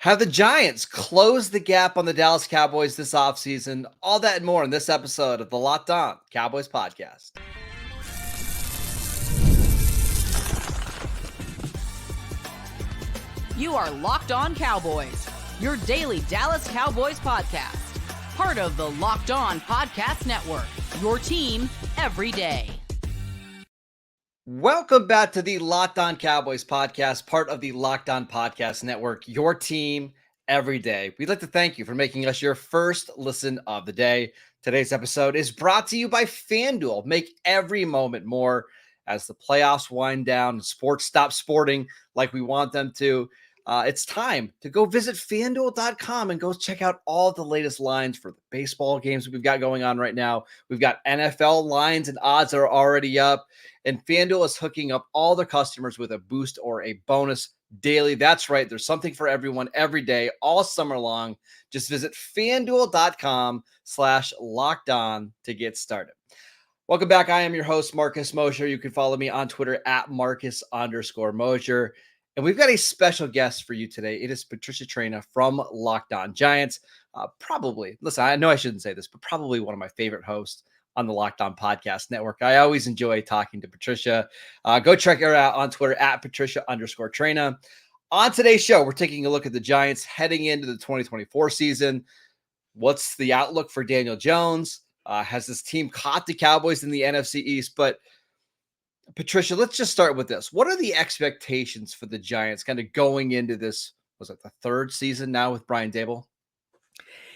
Have the Giants closed the gap on the Dallas Cowboys this offseason? All that and more in this episode of the Locked On Cowboys podcast. You are Locked On Cowboys, your daily Dallas Cowboys podcast. Part of the Locked On Podcast Network, your team every day. Welcome back to the Locked On Cowboys podcast, part of the Locked On Podcast Network, your team every day. We'd like to thank you for making us your first listen of the day. Today's episode is brought to you by FanDuel. Make every moment more as the playoffs wind down and sports stop sporting like we want them to. It's time to go visit FanDuel.com and go check out all the latest lines for the baseball games we've got going on right now. We've got NFL lines and odds that are already up. And FanDuel is hooking up all their customers with a boost or a bonus daily. That's right. There's something for everyone every day, all summer long. Just visit FanDuel.com/lockedon to get started. Welcome back. I am your host, Marcus Mosher. You can follow me on Twitter at Marcus_Mosher. And we've got a special guest for you today. It is Patricia Traina from Locked On Giants. Probably, listen, I know I shouldn't say this, but probably one of my favorite hosts on the Locked On Podcast Network. I always enjoy talking to Patricia. Go check her out on Twitter at Patricia_Traina. On today's show, we're taking a look at the Giants heading into the 2024 season. What's the outlook for Daniel Jones? Has this team caught the Cowboys in the NFC East? But Patricia, let's just start with this. What are the expectations for the Giants kind of going into this, was it the third season now with Brian Daboll?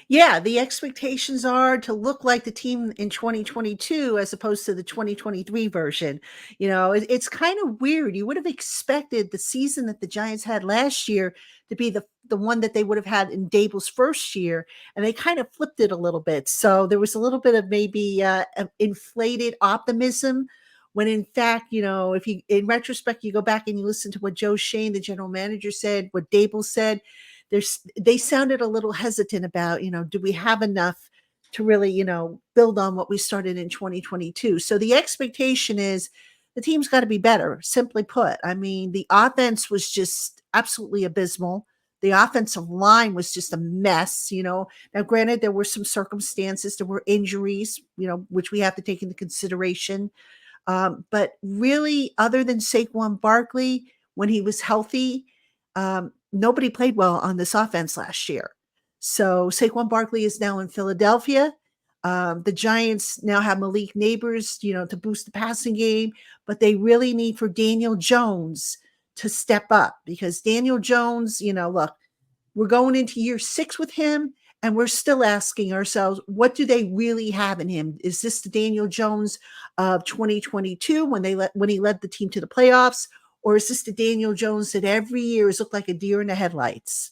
Yeah, the expectations are to look like the team in 2022 as opposed to the 2023 version. You know, it's kind of weird. You would have expected the season that the Giants had last year to be the one that they would have had in Daboll's first year, and they kind of flipped it a little bit. So there was a little bit of maybe inflated optimism when in fact, you know, if you, in retrospect, you go back and you listen to what Joe Shane, the general manager, said, what Daboll said, they sounded a little hesitant about, you know, do we have enough to really, you know, build on what we started in 2022? So the expectation is the team's got to be better, simply put. I mean, the offense was just absolutely abysmal. The offensive line was just a mess, you know. Now, granted, there were some circumstances, there were injuries, you know, which we have to take into consideration. But really, other than Saquon Barkley, when he was healthy, nobody played well on this offense last year. So Saquon Barkley is now in Philadelphia. The Giants now have Malik Nabers, you know, to boost the passing game, but they really need for Daniel Jones to step up because Daniel Jones, you know, look, we're going into year 6 with him. And we're still asking ourselves, what do they really have in him? Is this the Daniel Jones of 2022 when he led the team to the playoffs? Or is this the Daniel Jones that every year has looked like a deer in the headlights?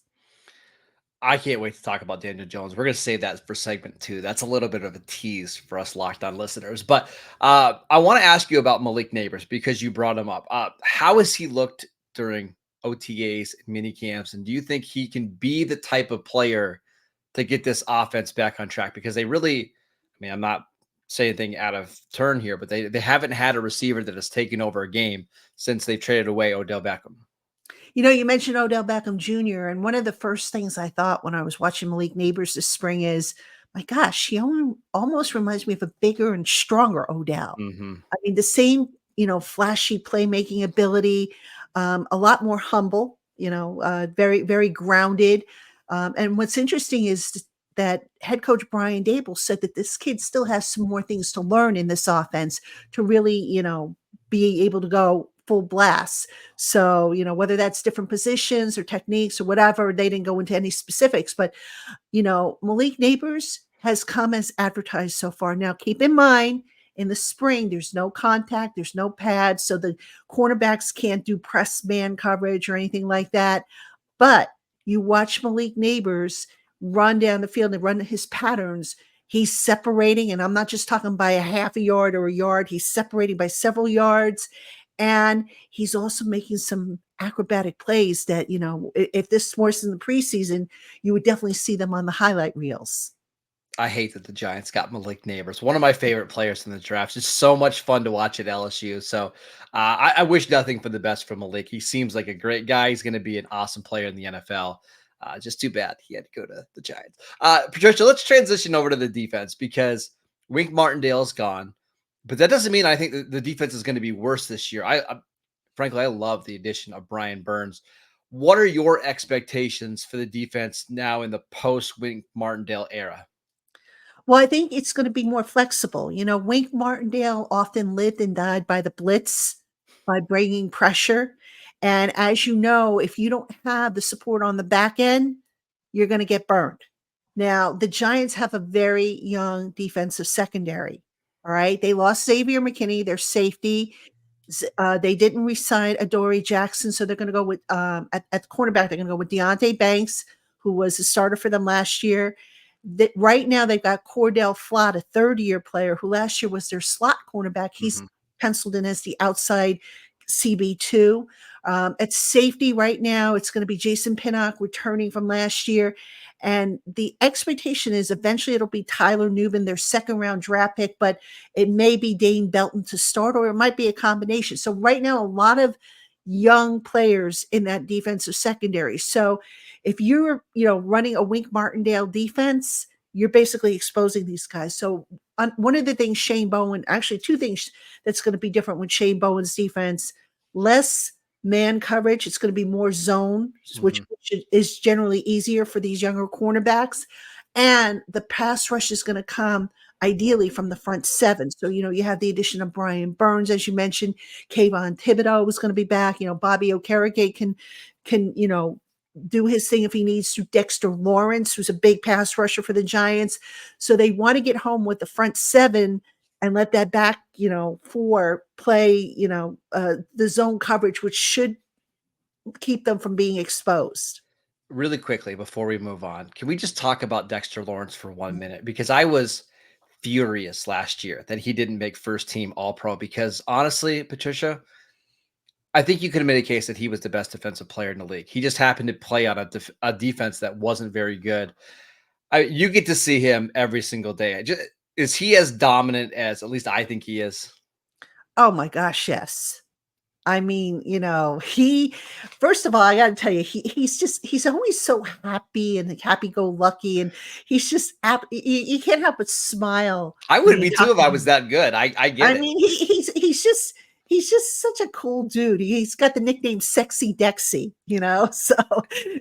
I can't wait to talk about Daniel Jones. We're going to save that for segment 2. That's a little bit of a tease for us Locked On listeners. But I want to ask you about Malik Nabers because you brought him up. How has he looked during OTAs and mini camps? And do you think he can be the type of player to get this offense back on track? Because they really, I mean, I'm not saying anything out of turn here, but they haven't had a receiver that has taken over a game since they've traded away Odell Beckham. You know, you mentioned Odell Beckham Jr., and one of the first things I thought when I was watching Malik Nabers this spring is, my gosh, he almost reminds me of a bigger and stronger Odell. Mm-hmm. I mean, the same, you know, flashy playmaking ability, a lot more humble, you know, very, very grounded. And what's interesting is that head coach Brian Daboll said that this kid still has some more things to learn in this offense to really, you know, be able to go full blast. So, you know, whether that's different positions or techniques or whatever, they didn't go into any specifics, but, you know, Malik Nabers has come as advertised so far. Now, keep in mind, in the spring, there's no contact, there's no pads, so the cornerbacks can't do press man coverage or anything like that. But you watch Malik Nabers run down the field and run his patterns. He's separating, and I'm not just talking by a half a yard or a yard. He's separating by several yards, and he's also making some acrobatic plays that, you know, if this was in the preseason, you would definitely see them on the highlight reels. I hate that the Giants got Malik Nabers, one of my favorite players in the draft. It's so much fun to watch at LSU. So I wish nothing but the best for Malik. He seems like a great guy. He's going to be an awesome player in the NFL. Just too bad he had to go to the Giants. Patricia, let's transition over to the defense because Wink Martindale is gone, but that doesn't mean I think the defense is going to be worse this year. Frankly, I love the addition of Brian Burns. What are your expectations for the defense now in the post Wink Martindale era? Well, I think it's going to be more flexible. Wink Martindale often lived and died by the blitz, by bringing pressure. And as you know, if you don't have the support on the back end, you're going to get burned. Now, the Giants have a very young defensive secondary. All right. They lost Xavier McKinney, their safety. They didn't re-sign Adoree Jackson, so they're going to go with at the cornerback. They're going to go with Deontay Banks, who was a starter for them last year. Right now, they've got Cordell Flott, a third-year player who last year was their slot cornerback. He's penciled in as the outside CB2. At safety right now, it's going to be Jason Pinnock returning from last year. And the expectation is eventually it'll be Tyler Newman, their second-round draft pick, but it may be Dane Belton to start, or it might be a combination. So right now, a lot of young players in that defensive secondary. So if you're, running a Wink Martindale defense, you're basically exposing these guys. So one of the things Shane Bowen, actually two things that's going to be different with Shane Bowen's defense, less man coverage. It's going to be more zone, which is generally easier for these younger cornerbacks. And the pass rush is going to come ideally from the front seven. So, you have the addition of Brian Burns, as you mentioned. Kayvon Thibodeau is going to be back. Bobby Okereke can do his thing if he needs to. Dexter Lawrence, who's a big pass rusher for the Giants. So they want to get home with the front seven and let that back, four play, the zone coverage, which should keep them from being exposed. Really quickly, before we move on, can we just talk about Dexter Lawrence for 1 minute? Because I was furious last year that he didn't make first team All-Pro, because honestly, Patricia, I think you could have made a case that he was the best defensive player in the league. He just happened to play on a defense that wasn't very good. You get to see him every single day. Is he as dominant as at least I think he is? Oh my gosh, yes. I mean, first of all, I got to tell you, he's always so happy and happy-go-lucky, and he's just, you can't help but smile. I would be too if I was that good. I get it. I mean, he's just such a cool dude. He's got the nickname Sexy Dexy, so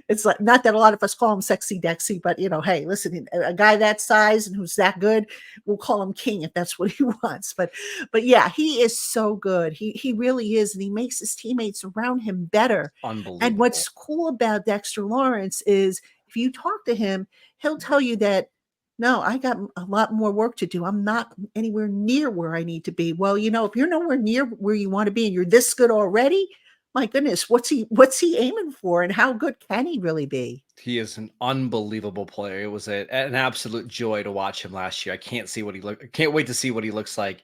it's like, not that a lot of us call him Sexy Dexy, but hey, listen, a guy that size and who's that good, we'll call him King if that's what he wants. But yeah, he is so good. He really is. And he makes his teammates around him better. Unbelievable. And what's cool about Dexter Lawrence is if you talk to him, he'll tell you that, no, I got a lot more work to do. I'm not anywhere near where I need to be. Well, if you're nowhere near where you want to be and you're this good already, my goodness, what's he aiming for, and how good can he really be? He is an unbelievable player. It was an absolute joy to watch him last year. I can't wait to see what he looks like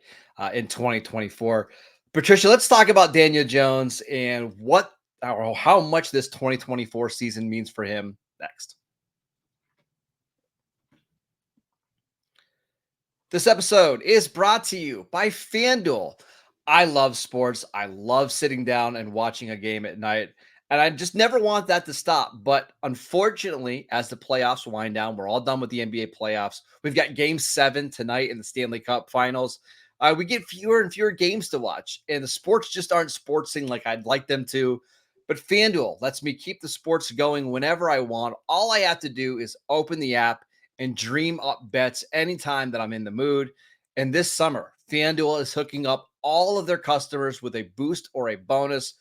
in 2024. Patricia, let's talk about Daniel Jones and how much this 2024 season means for him next. This episode is brought to you by FanDuel. I love sports. I love sitting down and watching a game at night, and I just never want that to stop. But unfortunately, as the playoffs wind down, we're all done with the NBA playoffs. We've got Game 7 tonight in the Stanley Cup Finals. We get fewer and fewer games to watch, and the sports just aren't sportsing like I'd like them to. But FanDuel lets me keep the sports going whenever I want. All I have to do is open the app and dream up bets anytime that I'm in the mood. And this summer, FanDuel is hooking up all of their customers with a boost or a bonus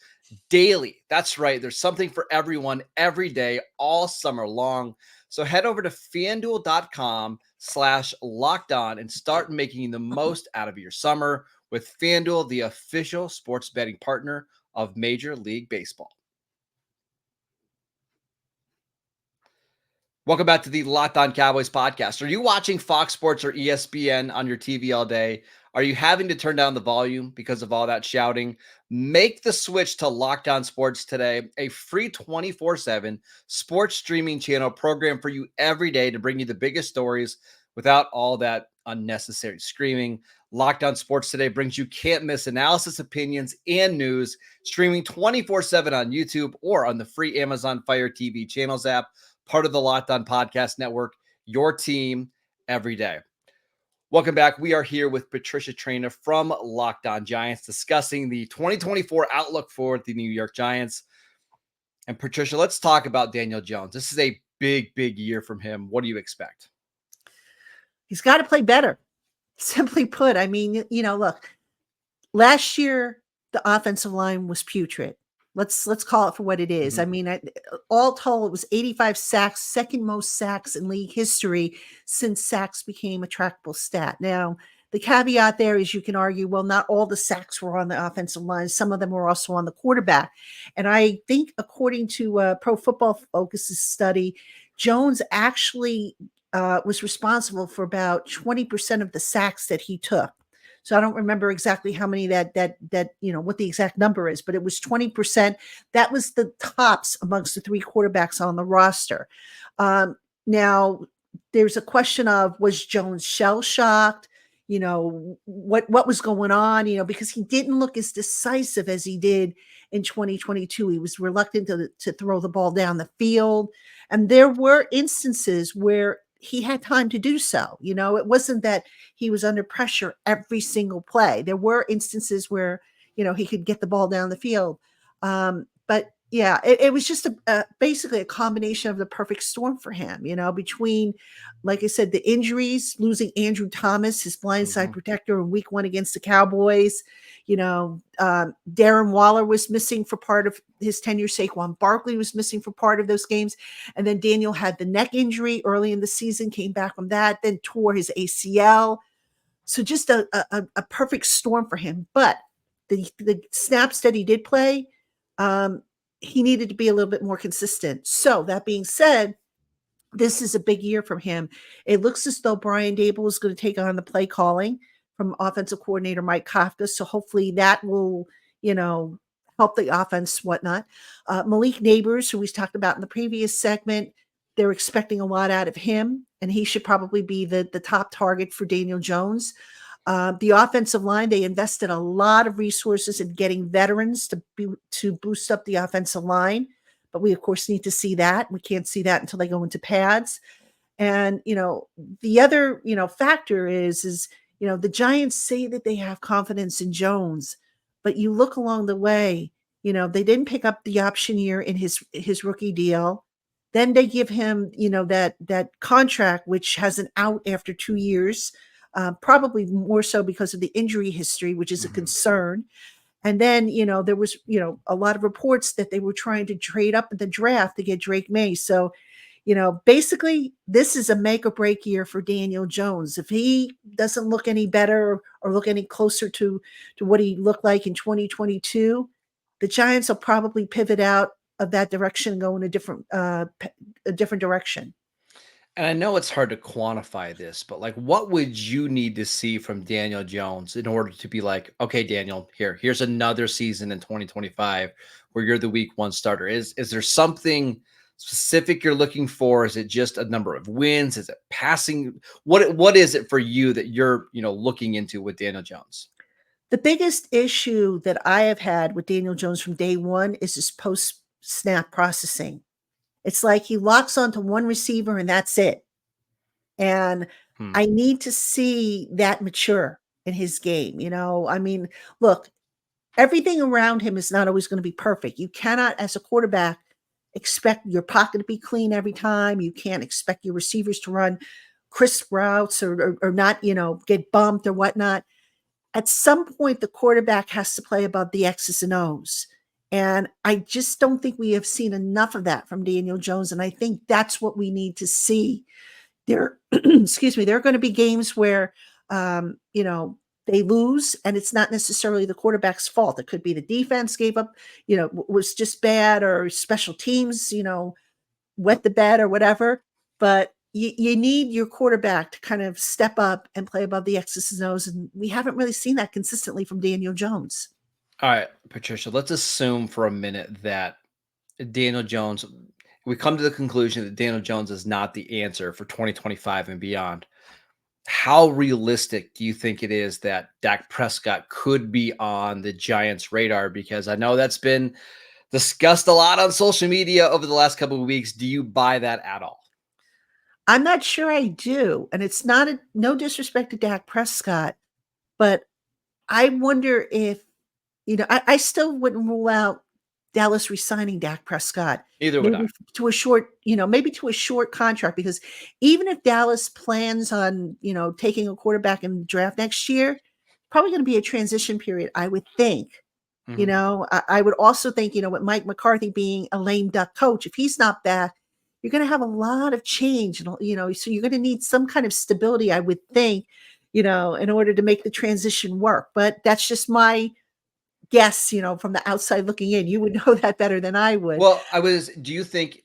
daily. That's right. There's something for everyone every day, all summer long. So head over to FanDuel.com/lockedon and start making the most out of your summer with FanDuel, the official sports betting partner of Major League Baseball. Welcome back to the Locked On Cowboys podcast. Are you watching Fox Sports or ESPN on your TV all day? Are you having to turn down the volume because of all that shouting? Make the switch to Locked On Sports today, a free 24/7 sports streaming channel program for you every day to bring you the biggest stories without all that unnecessary screaming. Locked On Sports today brings you can't miss analysis, opinions, and news, streaming 24/7 on YouTube or on the free Amazon Fire TV channels app. part of the Locked On Podcast Network, your team every day. Welcome back. We are here with Patricia Traina from Locked On Giants discussing the 2024 outlook for the New York Giants. And Patricia, let's talk about Daniel Jones. This is a big year from him. What do you expect? He's got to play better. Simply put, I mean, look, last year, the offensive line was putrid. Let's call it for what it is. Mm-hmm. I mean, all told, it was 85 sacks, second most sacks in league history since sacks became a trackable stat. Now, the caveat there is you can argue, well, not all the sacks were on the offensive line. Some of them were also on the quarterback. And I think according to Pro Football Focus's study, Jones actually was responsible for about 20% of the sacks that he took. So I don't remember exactly how many that what the exact number is, but it was 20%. That was the tops amongst the three quarterbacks on the roster. Now there's a question of, was Jones shell-shocked? What was going on, because he didn't look as decisive as he did in 2022. He was reluctant to throw the ball down the field. And there were instances where he had time to do so. It wasn't that he was under pressure every single play. There were instances where, he could get the ball down the field. But yeah, it was just basically a combination of the perfect storm for him, between, like I said, the injuries, losing Andrew Thomas, his blindside protector in week 1 against the Cowboys. Darren Waller was missing for part of his tenure. Saquon Barkley was missing for part of those games. And then Daniel had the neck injury early in the season, came back from that, then tore his ACL. So just a perfect storm for him. But the snaps that he did play, he needed to be a little bit more consistent. So that being said, this is a big year from him. It looks as though Brian Daboll is going to take on the play calling from offensive coordinator Mike Kafka. So hopefully that will, help the offense, whatnot. Malik Nabers, who we talked about in the previous segment, they're expecting a lot out of him, and he should probably be the top target for Daniel Jones. The offensive line, they invested a lot of resources in getting veterans to boost up the offensive line. But we, of course, need to see that. We can't see that until they go into pads. And, the other, factor is, the Giants say that they have confidence in Jones, but you look along the way, they didn't pick up the option year in his rookie deal. Then they give him, that contract, which has an out after 2 years, probably more so because of the injury history, which is a concern. And then, there was, a lot of reports that they were trying to trade up in the draft to get Drake May. So, basically this is a make or break year for Daniel Jones. If he doesn't look any better or look any closer to what he looked like in 2022, the Giants will probably pivot out of that direction and go in a different direction. And I know it's hard to quantify this, but what would you need to see from Daniel Jones in order to be like, okay, Daniel, here's another season in 2025 where you're the week 1 starter? Is there something specific you're looking for? Is it just a number of wins? Is it passing? What is it for you that you're, looking into with Daniel Jones? The biggest issue that I have had with Daniel Jones from day one is his post-snap processing. It's like he locks onto one receiver and that's it. And I need to see that mature in his game. I mean, look, everything around him is not always going to be perfect. You cannot, as a quarterback, expect your pocket to be clean every time. You can't expect your receivers to run crisp routes or not, get bumped or whatnot. At some point, the quarterback has to play above the X's and O's. And I just don't think we have seen enough of that from Daniel Jones. And I think that's what we need to see. Excuse me, there are going to be games where, they lose and it's not necessarily the quarterback's fault. It could be the defense gave up, was just bad, or special teams, wet the bed or whatever. But you need your quarterback to kind of step up and play above the X's and O's. And we haven't really seen that consistently from Daniel Jones. All right, Patricia, let's assume for a minute that Daniel Jones, we come to the conclusion that Daniel Jones is not the answer for 2025 and beyond. How realistic do you think it is that Dak Prescott could be on the Giants' radar? Because I know that's been discussed a lot on social media over the last couple of weeks. Do you buy that at all? I'm not sure I do, and it's not no disrespect to Dak Prescott, but I wonder if, I still wouldn't rule out Dallas re-signing Dak Prescott, Either would I. maybe to a short, maybe to a short contract, because even if Dallas plans on, taking a quarterback in the draft next year, probably going to be a transition period, I would think. Mhm. I would also think, with Mike McCarthy being a lame duck coach, if he's not back, you're going to have a lot of change, so you're going to need some kind of stability, I would think, in order to make the transition work. But that's just my guess, from the outside looking in. You would know that better than I would. Well, do you think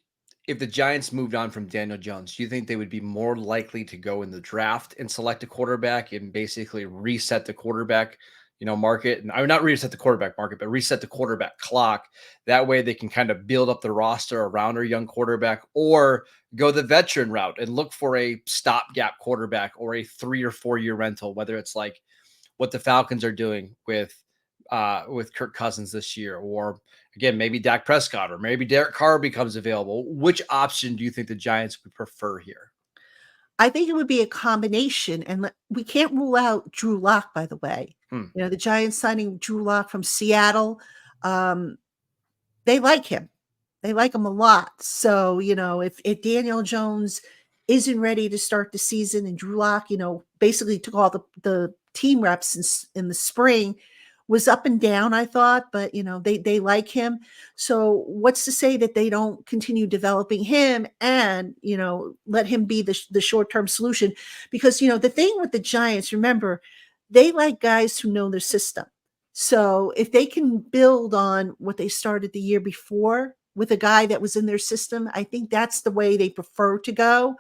if the Giants moved on from Daniel Jones, do you think they would be more likely to go in the draft and select a quarterback and basically reset the quarterback, market? And I would not reset the quarterback market, but reset the quarterback clock. That way they can kind of build up the roster around a young quarterback, or go the veteran route and look for a stopgap quarterback or a 3 or 4 year rental, whether it's like what the Falcons are doing with Kirk Cousins this year, or again, maybe Dak Prescott, or maybe Derek Carr becomes available. Which option do you think the Giants would prefer here? I think it would be a combination, and we can't rule out Drew Lock, by the way. Hmm. The Giants signing Drew Lock from Seattle, they like him. They like him a lot. So, if Daniel Jones isn't ready to start the season, and Drew Lock, basically took all the team reps in the spring, was up and down, I thought, but they like him. So what's to say that they don't continue developing him and let him be the short-term solution? Because the thing with the Giants, remember, they like guys who know their system. So if they can build on what they started the year before with a guy that was in their system, I think that's the way they prefer to go.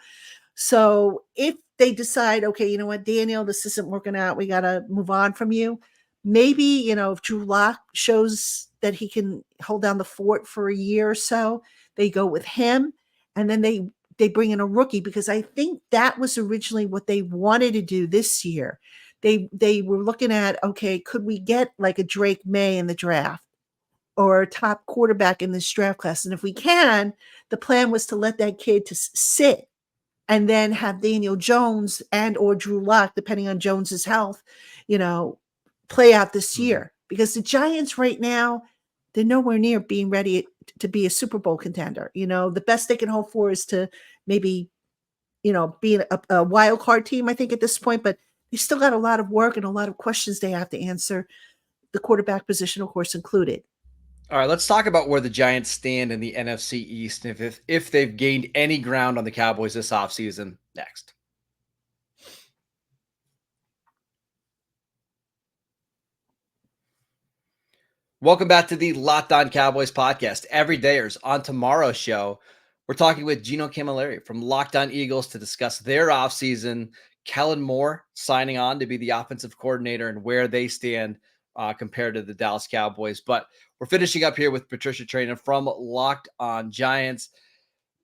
So if they decide, okay, you know what, Daniel, this isn't working out, we got to move on from you. Maybe, if Drew Lock shows that he can hold down the fort for a year or so, they go with him, and then they bring in a rookie, because I think that was originally what they wanted to do this year. They were looking at, okay, could we get like a Drake May in the draft, or a top quarterback in this draft class? And if we can, the plan was to let that kid to sit, and then have Daniel Jones and or Drew Lock, depending on Jones's health, play out this year. Because the Giants right now, they're nowhere near being ready to be a Super Bowl contender. The best they can hope for is to maybe, be a wild card team, I think, at this point. But they still got a lot of work and a lot of questions they have to answer, the quarterback position, of course, included. All right, let's talk about where the Giants stand in the NFC East, and if they've gained any ground on the Cowboys this offseason next. Welcome back to the Locked On Cowboys podcast. Everydayers. On tomorrow's show, we're talking with Gino Camilleri from Locked On Eagles to discuss their offseason. Kellen Moore signing on to be the offensive coordinator and where they stand compared to the Dallas Cowboys. But we're finishing up here with Patricia Traina from Locked On Giants.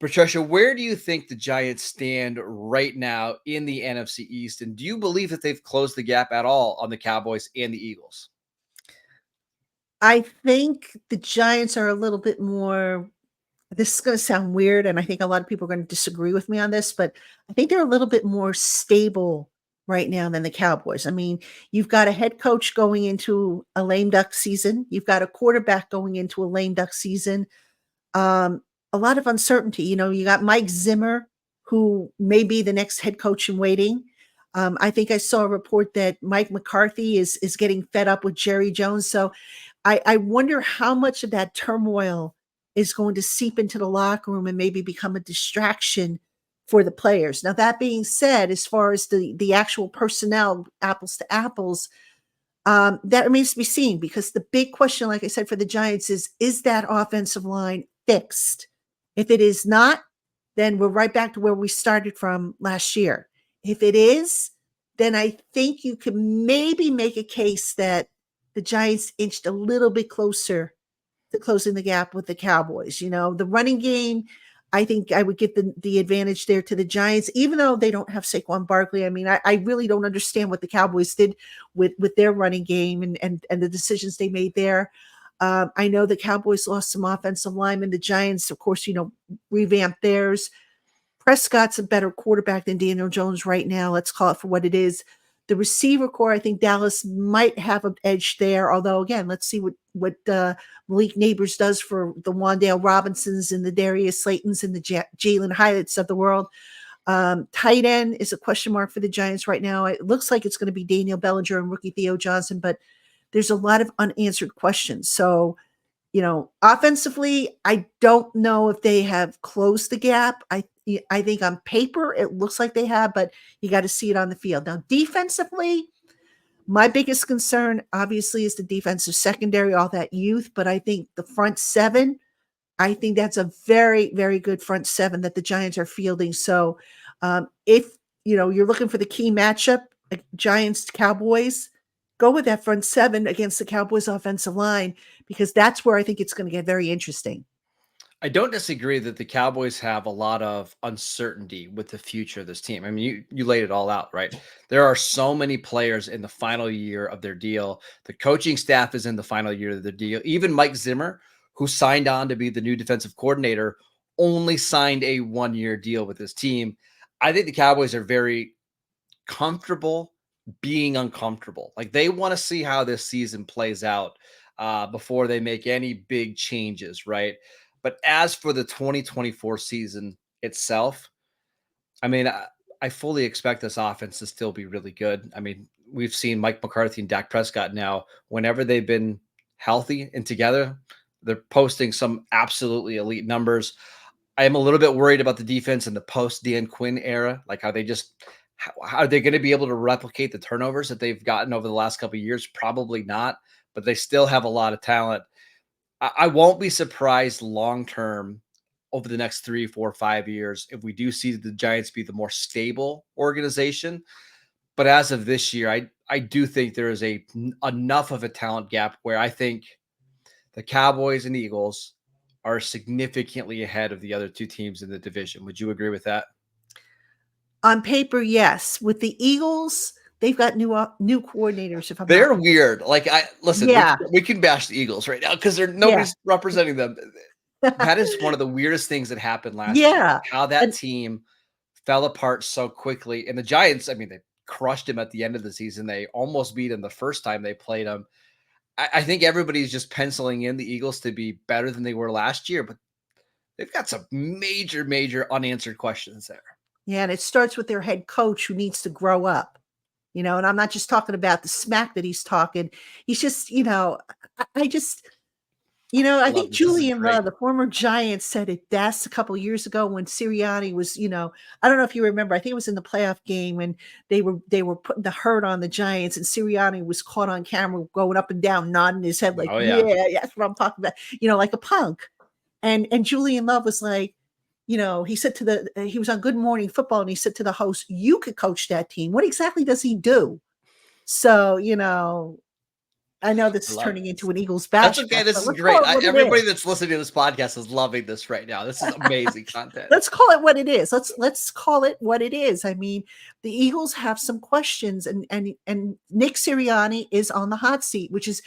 Patricia, where do you think the Giants stand right now in the NFC East? And do you believe that they've closed the gap at all on the Cowboys and the Eagles? I think the Giants are a little bit more, this is going to sound weird, and I think a lot of people are going to disagree with me on this, but I think they're a little bit more stable right now than the Cowboys. I mean, you've got a head coach going into a lame duck season. You've got a quarterback going into a lame duck season. A lot of uncertainty. You got Mike Zimmer, who may be the next head coach in waiting. I think I saw a report that Mike McCarthy is getting fed up with Jerry Jones. So I wonder how much of that turmoil is going to seep into the locker room and maybe become a distraction for the players. Now, that being said, as far as the actual personnel, apples to apples, that remains to be seen, because the big question, like I said, for the Giants is that offensive line fixed? If it is not, then we're right back to where we started from last year. If it is, then I think you can maybe make a case that the Giants inched a little bit closer to closing the gap with the Cowboys. The running game, I think I would give the advantage there to the Giants, even though they don't have Saquon Barkley. I mean, I really don't understand what the Cowboys did with their running game and the decisions they made there. I know the Cowboys lost some offensive linemen. The Giants, of course, revamped theirs. Prescott's a better quarterback than Daniel Jones right now. Let's call it for what it is. The receiver core, I think Dallas might have an edge there. Although, again, let's see what Malik Nabers does for the Wan'Dale Robinsons and the Darius Slaytons and the Jalen Hyatt's of the world. Tight end is a question mark for the Giants right now. It looks like it's going to be Daniel Bellinger and rookie Theo Johnson, but there's a lot of unanswered questions. So, offensively, I don't know if they have closed the gap. I think on paper it looks like they have, but you got to see it on the field. Now, defensively, my biggest concern obviously is the defensive secondary, all that youth, but I think the front seven, I think that's a very, very good front seven that the Giants are fielding. So if you're looking for the key matchup, Giants Cowboys, go with that front seven against the Cowboys offensive line, because that's where I think it's going to get very interesting. I don't disagree that the Cowboys have a lot of uncertainty with the future of this team. I mean, you laid it all out, right? There are so many players in the final year of their deal. The coaching staff is in the final year of their deal. Even Mike Zimmer, who signed on to be the new defensive coordinator, only signed a 1-year deal with his team. I think the Cowboys are very comfortable being uncomfortable. Like, they want to see how this season plays out before they make any big changes, right? But as for the 2024 season itself, I mean, I fully expect this offense to still be really good. I mean, we've seen Mike McCarthy and Dak Prescott now, whenever they've been healthy and together, they're posting some absolutely elite numbers. I am a little bit worried about the defense in the post Dan Quinn era, like how are they going to be able to replicate the turnovers that they've gotten over the last couple of years? Probably not, but they still have a lot of talent. I won't be surprised long-term over the next 3, 4, 5 years if we do see the Giants be the more stable organization. But as of this year, I do think there is enough of a talent gap where I think the Cowboys and Eagles are significantly ahead of the other two teams in the division. Would you agree with that? On paper, yes. With the Eagles, they've got new coordinators. They're weird. Like, Yeah. we can bash the Eagles right now because nobody's representing them. That is one of the weirdest things that happened last year. How that team fell apart so quickly. And the Giants, I mean, they crushed him at the end of the season. They almost beat him the first time they played him. I think everybody's just penciling in the Eagles to be better than they were last year, but they've got some major, major unanswered questions there. Yeah, and it starts with their head coach, who needs to grow up. And I'm not just talking about the smack that he's talking. He's just, I think Julian Love, the former Giant, said it best a couple of years ago when Sirianni was, I don't know if you remember, I think it was in the playoff game when they were putting the hurt on the Giants, and Sirianni was caught on camera going up and down, nodding his head like, yeah, that's what I'm talking about, like a punk. And Julian Love was like, he said he was on Good Morning Football, and he said to the host, "You could coach that team. What exactly does he do?" So, I know this is turning into an Eagles bash. That's okay. This is great. Everybody that's listening to this podcast is loving this right now. This is amazing content. Let's call it what it is. Let's call it what it is. I mean, the Eagles have some questions, and Nick Sirianni is on the hot seat, which is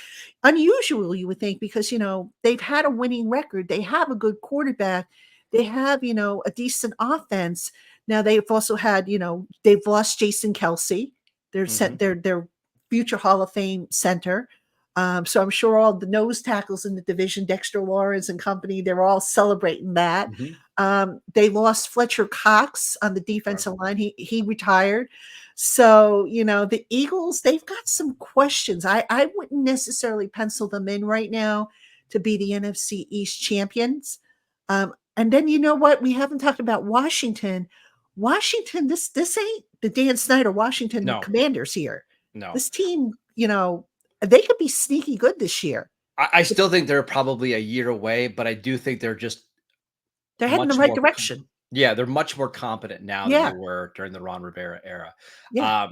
unusual, you would think, because they've had a winning record. They have a good quarterback. They have a decent offense. Now they've also had they've lost Jason Kelsey, their future Hall of Fame center. So I'm sure all the nose tackles in the division, Dexter Lawrence and company, they're all celebrating that. They lost Fletcher Cox on the defensive line. He retired. So, the Eagles, they've got some questions. I wouldn't necessarily pencil them in right now to be the NFC East champions. And then you know what? We haven't talked about Washington. Washington, this ain't the Dan Snyder Washington Commanders here. No. This team, they could be sneaky good this year. I still think they're probably a year away, but I do think they're heading in the right direction. Yeah, they're much more competent now than they were during the Ron Rivera era. Yeah.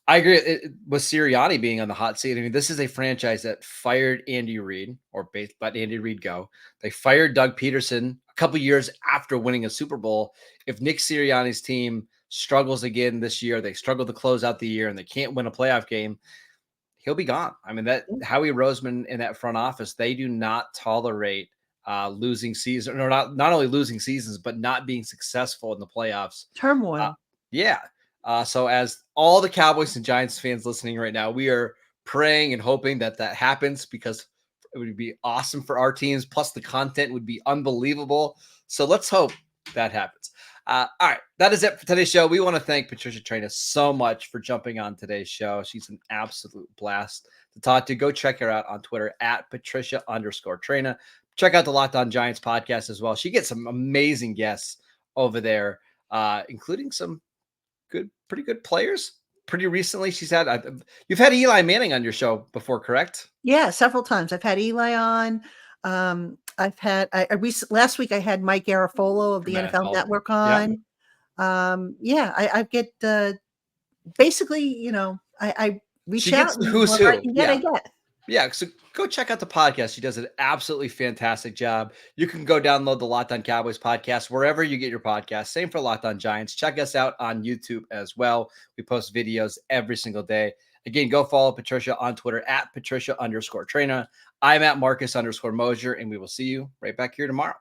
I agree with Sirianni being on the hot seat. I mean, this is a franchise that fired Andy Reid, or let Andy Reid go. They fired Doug Peterson a couple years after winning a Super Bowl. If Nick Sirianni's team struggles again this year, they struggle to close out the year, and they can't win a playoff game, he'll be gone. I mean, that Howie Roseman in that front office, they do not tolerate losing season, or not only losing seasons, but not being successful in the playoffs. Turmoil. Yeah. So as all the Cowboys and Giants fans listening right now, we are praying and hoping that happens, because it would be awesome for our teams. Plus the content would be unbelievable. So let's hope that happens. All right. That is it for today's show. We want to thank Patricia Traina so much for jumping on today's show. She's an absolute blast to talk to. Go check her out on Twitter at Patricia_Traina. Check out the Locked On Giants podcast as well. She gets some amazing guests over there, including some pretty good players. Pretty recently, you've had Eli Manning on your show before, correct? Yeah, several times. I've had Eli on. I've had last week I had Mike Garafolo of the NFL Network on. Yeah. I get basically, I reach out. Who's who? I get. Yeah, so go check out the podcast. She does an absolutely fantastic job. You can go download the Locked On Cowboys podcast wherever you get your podcast. Same for Locked On Giants. Check us out on YouTube as well. We post videos every single day. Again, go follow Patricia on Twitter at Patricia_Traina. I'm at Marcus_Mosher, and we will see you right back here tomorrow.